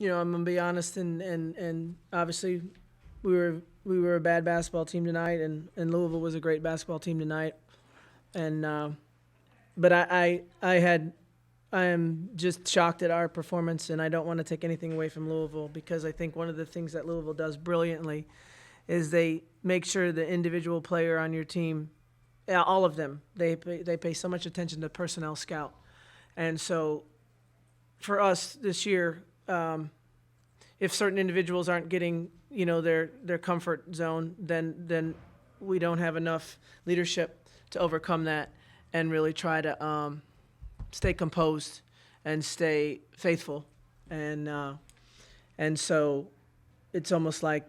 I'm gonna be honest, and obviously we were a bad basketball team tonight, and Louisville was a great basketball team tonight, and but I am just shocked at our performance, and I don't want to take anything away from Louisville because I think one of the things that Louisville does brilliantly is they make sure the individual player on your team, yeah, all of them, they pay so much attention to personnel scout, and so for us this year, if certain individuals aren't getting their comfort zone, then we don't have enough leadership to overcome that and really try to stay composed and stay faithful, and so it's almost like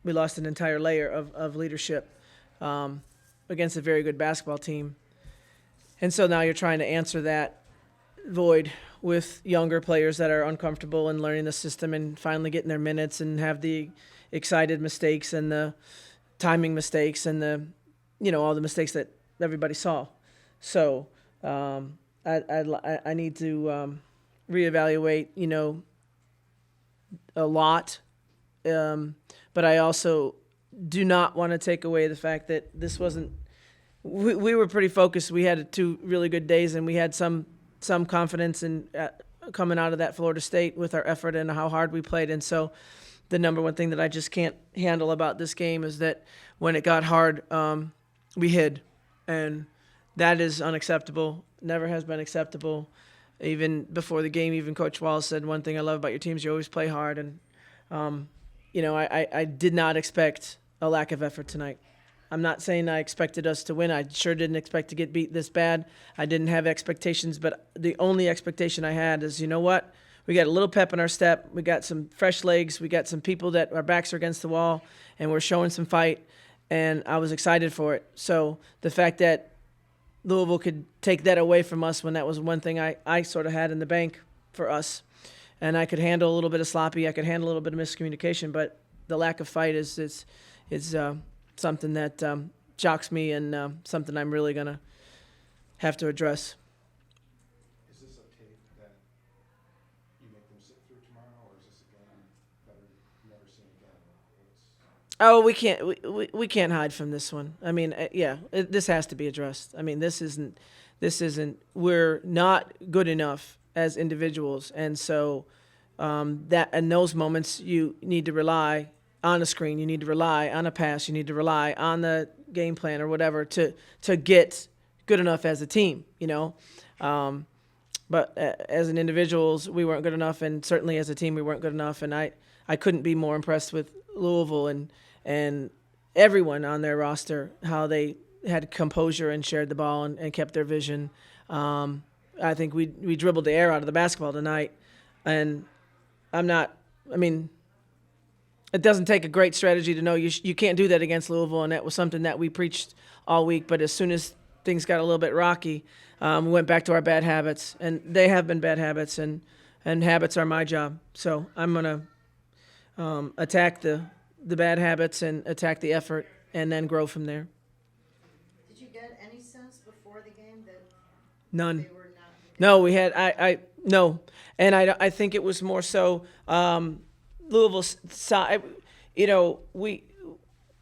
we lost an entire layer of leadership against a very good basketball team, and so now you're trying to answer that void with younger players that are uncomfortable and learning the system and finally getting their minutes and have the excited mistakes and the timing mistakes and the all the mistakes that everybody saw. So I need to reevaluate a lot, but I also do not want to take away the fact that this wasn't. We were pretty focused. We had 2 really good days, and we had some confidence in coming out of that Florida State with our effort and how hard we played. And so the number one thing that I just can't handle about this game is that when it got hard, we hid. And that is unacceptable, never has been acceptable. Even before the game, even Coach Wallace said, one thing I love about your team is you always play hard. And, I did not expect a lack of effort tonight. I'm not saying I expected us to win. I sure didn't expect to get beat this bad. I didn't have expectations, but the only expectation I had is, you know what? We got a little pep in our step. We got some fresh legs. We got some people that our backs are against the wall, and we're showing some fight, and I was excited for it. So the fact that Louisville could take that away from us when that was one thing I sort of had in the bank for us, and I could handle a little bit of sloppy. I could handle a little bit of miscommunication, but the lack of fight is something that shocks me and something I'm really going to have to address. Is this a tape that you make them sit through tomorrow, or is this a game better never seen again? Oh, we can't hide from this one. I mean, this has to be addressed. I mean, this isn't. We're not good enough as individuals, and so that in those moments you need to rely on a screen, you need to rely on a pass, you need to rely on the game plan or whatever to get good enough as a team, But as an individuals, we weren't good enough, and certainly as a team, we weren't good enough. And I couldn't be more impressed with Louisville and everyone on their roster, how they had composure and shared the ball and kept their vision. I think we dribbled the air out of the basketball tonight, and it doesn't take a great strategy to know you can't do that against Louisville, and that was something that we preached all week. But as soon as things got a little bit rocky, we went back to our bad habits, and they have been bad habits, and habits are my job. So I'm going to attack the bad habits and attack the effort and then grow from there. Did you get any sense before the game that None. they were not? No, we had no, and I think it was more so Louisville's side.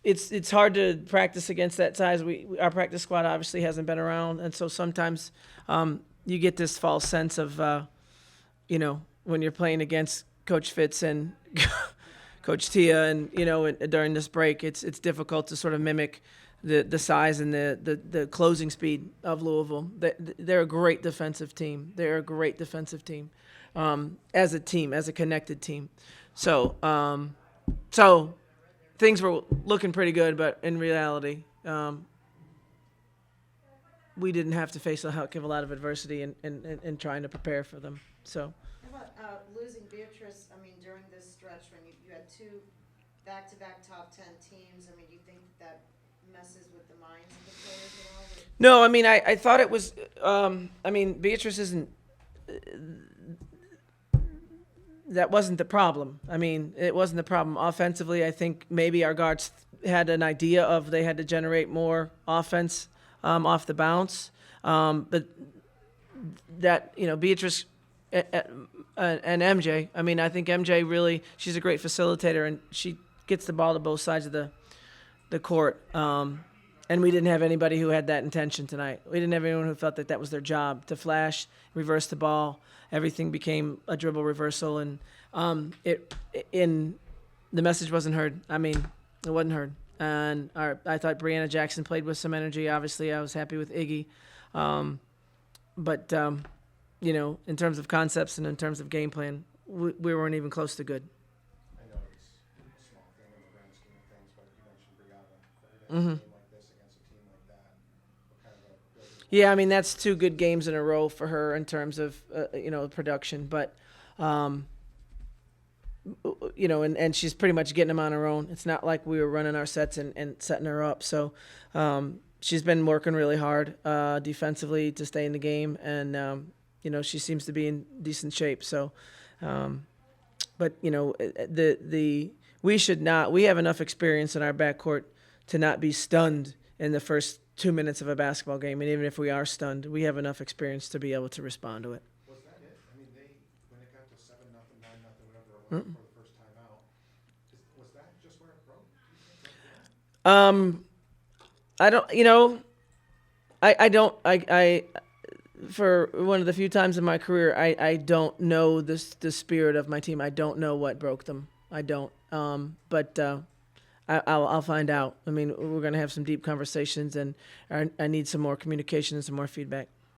It's hard to practice against that size. Our practice squad obviously hasn't been around, and so sometimes you get this false sense of when you're playing against Coach Fitz and Coach Tia, and during this break, it's difficult to sort of mimic the size and the closing speed of Louisville. They're a great defensive team. They're a great defensive team, as a connected team. So things were looking pretty good, but in reality, we didn't have to face a heck of a lot of adversity in trying to prepare for them. So. How about losing Beatrice? I mean, during this stretch when you had 2 back-to-back top 10 teams, I mean, do you think that messes with the minds of the players at all? No, I mean, I thought it was. Beatrice isn't. That wasn't the problem. I mean, it wasn't the problem. Offensively, I think maybe our guards had an idea of they had to generate more offense off the bounce. But that, Beatrice and MJ. I mean, I think MJ really, she's a great facilitator, and she gets the ball to both sides of the court. And we didn't have anybody who had that intention tonight. We didn't have anyone who felt that that was their job, to flash, reverse the ball. Everything became a dribble reversal, and the message wasn't heard. I mean, it wasn't heard. And I thought Brianna Jackson played with some energy. Obviously, I was happy with Iggy. But in terms of concepts and in terms of game plan, we weren't even close to good. I know it's a small thing in the grand scheme of things, but you mentioned Brianna. For her to have a game like this against a team like that, what kind of a building? Yeah, I mean, that's 2 good games in a row for her in terms of production. But and she's pretty much getting them on her own. It's not like we were running our sets and setting her up. So she's been working really hard defensively to stay in the game, and she seems to be in decent shape. So, but we have enough experience in our backcourt to not be stunned in the first 2 minutes of a basketball game, and even if we are stunned, we have enough experience to be able to respond to it. Was that it? I mean, when it got to 7-0, 9-0, whatever it was for the first time out, was that just where it broke? I don't. I for one of the few times in my career, I don't know the spirit of my team. I don't know what broke them. I don't. But I'll find out. I mean, we're going to have some deep conversations, and I need some more communication and some more feedback.